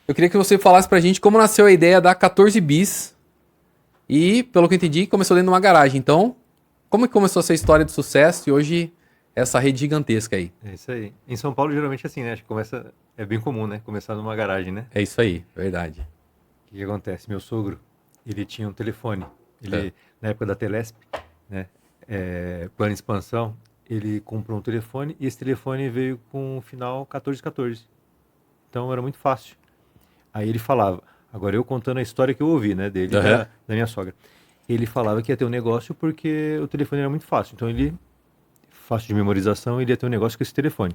eu queria que você falasse pra gente como nasceu a ideia da 14 Bis. E, pelo que eu entendi, começou dentro de uma garagem. Então, como que começou essa história de sucesso e hoje essa rede gigantesca aí? É isso aí. Em São Paulo, geralmente é assim, né? Acho que começa. É bem comum, né? Começar numa garagem, né? É isso aí, verdade. O que acontece? Meu sogro, ele tinha um telefone. Ele, É. na época da Telesp, né? Plano de expansão, ele comprou um telefone e esse telefone veio com o final 1414. Então era muito fácil. Aí ele falava, agora eu contando a história que eu ouvi, né? Dele, Uhum. da minha sogra. Ele falava que ia ter um negócio porque o telefone era muito fácil. Então ele, fácil de memorização, ele ia ter um negócio com esse telefone.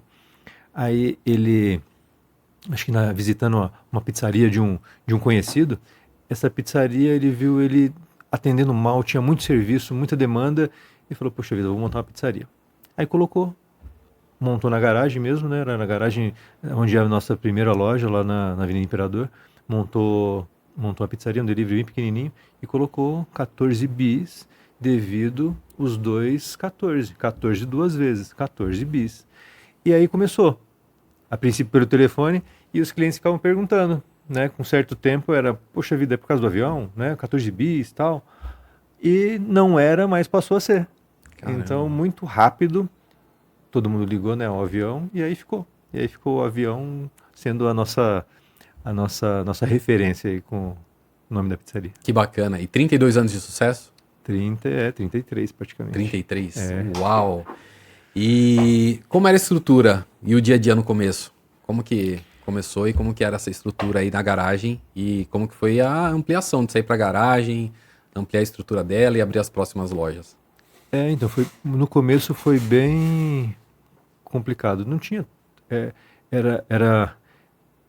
Aí ele, acho que visitando uma pizzaria de um conhecido, essa pizzaria ele viu ele atendendo mal, tinha muito serviço, muita demanda, e falou, poxa vida, eu vou montar uma pizzaria. Aí montou na garagem mesmo, né? Era na garagem onde é a nossa primeira loja, lá na Avenida Imperador. Montou uma pizzaria, um delivery bem pequenininho, e colocou 14 bis, devido os dois 14. 14 duas vezes, 14 bis. E aí começou, a princípio pelo telefone, e os clientes ficavam perguntando, né? Com certo tempo era, poxa vida, é por causa do avião, né? 14 bis e tal. E não era, mas passou a ser. Então, Caramba. muito rápido, todo mundo ligou, né, ao avião, e aí ficou. E aí ficou o avião sendo a nossa referência aí com o nome da pizzaria. Que bacana. E 32 anos de sucesso? 33 praticamente. 33. É. Uau! E como era a estrutura e o dia a dia no começo? Como que começou e como que era essa estrutura aí na garagem? E como que foi a ampliação de sair pra garagem, ampliar a estrutura dela e abrir as próximas lojas? Então, no começo foi bem complicado. Não tinha.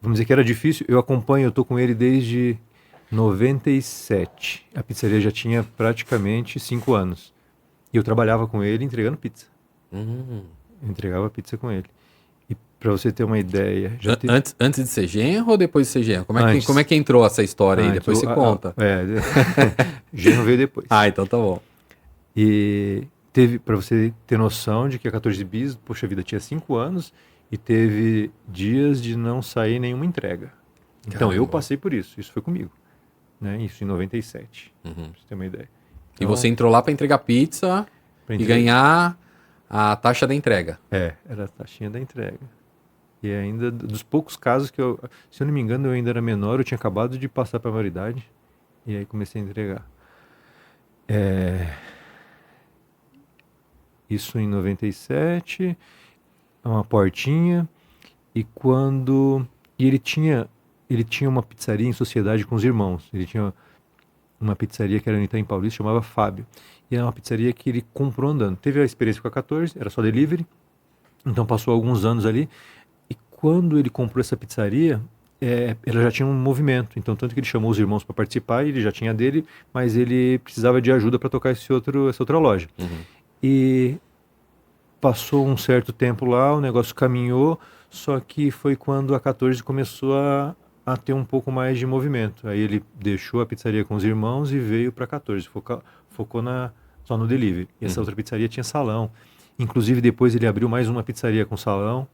Vamos dizer que era difícil. Eu tô com ele desde 97. A pizzaria já tinha praticamente 5 anos. E eu trabalhava com ele entregando pizza. Hum. Eu entregava pizza com ele. E para você ter uma ideia, Antes de ser genro ou depois de ser genro? Antes. Como é que entrou essa história aí? Depois você conta. Genro veio depois. Ah, então tá bom. E teve, para você ter noção de que a 14 bis, poxa vida, tinha 5 anos e teve dias de não sair nenhuma entrega. Então eu Caramba. passei por isso, isso foi comigo, né? Isso em 97, Uhum. pra você ter uma ideia. E você entrou lá pra entregar pizza pra e entregar- ganhar a taxa da entrega. Era a taxinha da entrega. E ainda dos poucos casos que se eu não me engano, eu ainda era menor, eu tinha acabado de passar para a maioridade e aí comecei a entregar. Isso em 97, uma portinha, e ele tinha uma pizzaria em sociedade com os irmãos. Ele tinha uma pizzaria que era no Itaim Paulista, chamava Fábio. E era uma pizzaria que ele comprou andando. Teve a experiência com a 14, era só delivery, então passou alguns anos ali. E quando ele comprou essa pizzaria, ela já tinha um movimento. Então, tanto que ele chamou os irmãos para participar, ele já tinha dele, mas ele precisava de ajuda para tocar essa outra loja. Uhum. E passou um certo tempo lá, o negócio caminhou, só que foi quando a 14 começou a ter um pouco mais de movimento. Aí ele deixou a pizzaria com os irmãos e veio para a 14, focou só no delivery. E essa outra pizzaria tinha salão. Inclusive depois ele abriu mais uma pizzaria com salão,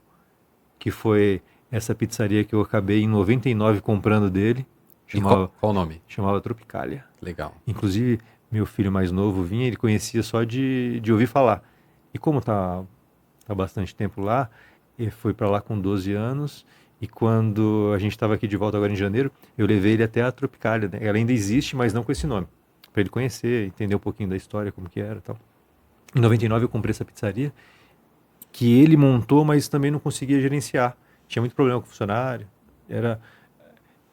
que foi essa pizzaria que eu acabei em 99 comprando dele. E qual o nome? Chamava Tropicalia. Legal. Inclusive, meu filho mais novo vinha, ele conhecia só de ouvir falar. E como tá bastante tempo lá, ele foi para lá com 12 anos, e quando a gente estava aqui de volta agora em janeiro, eu levei ele até a Tropicalia, né? Ela ainda existe, mas não com esse nome, para ele conhecer, entender um pouquinho da história, como que era e tal. Em 99 eu comprei essa pizzaria, que ele montou, mas também não conseguia gerenciar. Tinha muito problema com o funcionário,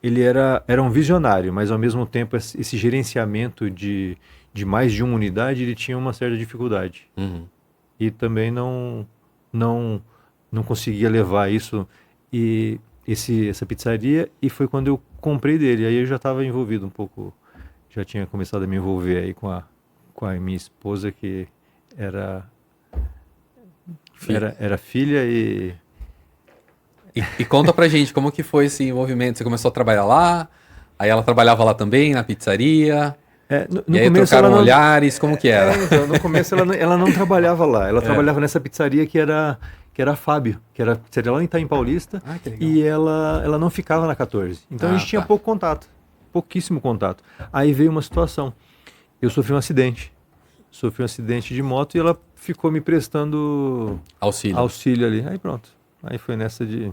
ele era um visionário, mas ao mesmo tempo esse gerenciamento de mais de uma unidade, ele tinha uma certa dificuldade. Uhum. E também não conseguia levar isso e essa pizzaria, e foi quando eu comprei dele. Aí eu já estava envolvido um pouco, já tinha começado a me envolver aí com a minha esposa, que era filha E conta pra gente como que foi esse envolvimento. Você começou a trabalhar lá, aí ela trabalhava lá também, na pizzaria. No e aí começo trocaram ela não, olhares, como que era? então, no começo ela não trabalhava lá, ela trabalhava nessa pizzaria que era que era a Fábio, que era a pizzaria lá em Itaim Paulista, Ah, que legal. e ela não ficava na 14. Então a gente tinha pouco contato, pouquíssimo contato. Aí veio uma situação, eu sofri um acidente de moto e ela ficou me prestando auxílio ali. Aí pronto, aí foi nessa de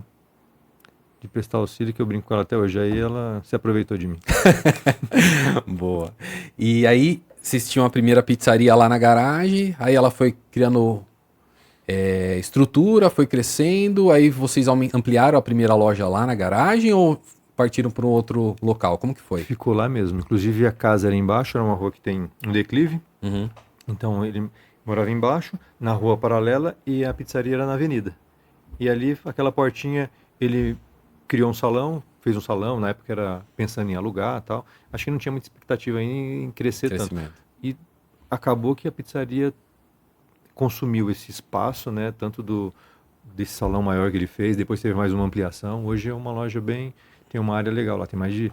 prestar auxílio que eu brinco com ela até hoje. Aí ela se aproveitou de mim. Boa. E aí, vocês tinham a primeira pizzaria lá na garagem, aí ela foi criando estrutura, foi crescendo, aí vocês ampliaram a primeira loja lá na garagem ou partiram para um outro local? Como que foi? Ficou lá mesmo. Inclusive a casa era embaixo, era uma rua que tem um declive. Uhum. Então ele morava embaixo, na rua paralela, e a pizzaria era na avenida. E ali, aquela portinha, ele criou um salão, fez um salão, na época era pensando em alugar e tal. Acho que não tinha muita expectativa em crescer tanto. E acabou que a pizzaria consumiu esse espaço, né, tanto desse salão maior que ele fez, depois teve mais uma ampliação. Hoje é uma loja tem uma área legal lá, tem mais de,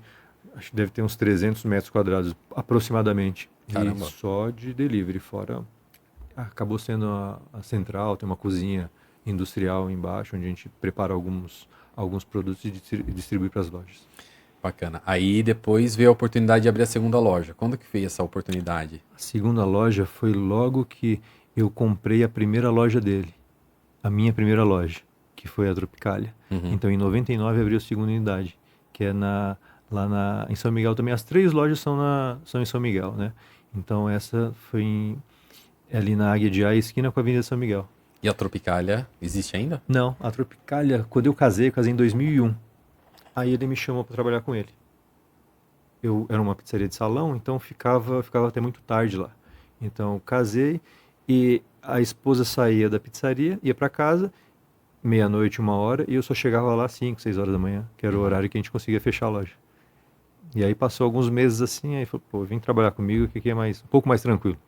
acho que deve ter uns 300 metros quadrados aproximadamente. Caramba. E só de delivery, fora acabou sendo a central, tem uma cozinha industrial embaixo, onde a gente prepara alguns produtos e distribui para as lojas. Bacana. Aí depois veio a oportunidade de abrir a segunda loja. Quando que veio essa oportunidade? A segunda loja foi logo que eu comprei a primeira loja dele, a minha primeira loja, que foi a Tropicália. Uhum. Então em 99 abriu a segunda unidade, que é em São Miguel também. As 3 lojas são em São Miguel, né? Então essa foi ali na Águia de Aia, esquina com a Avenida São Miguel. E a Tropicália existe ainda? Não, a Tropicália, quando eu casei em 2001. Aí ele me chamou para trabalhar com ele. Eu era uma pizzaria de salão, então ficava até muito tarde lá. Então casei e a esposa saía da pizzaria, ia para casa, meia-noite, 1h, e eu só chegava lá 5, 6 horas da manhã, que era o horário que a gente conseguia fechar a loja. E aí passou alguns meses assim, aí falou, pô, vem trabalhar comigo, que aqui é um pouco mais tranquilo.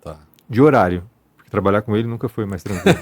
Tá. De horário, porque trabalhar com ele nunca foi mais tranquilo.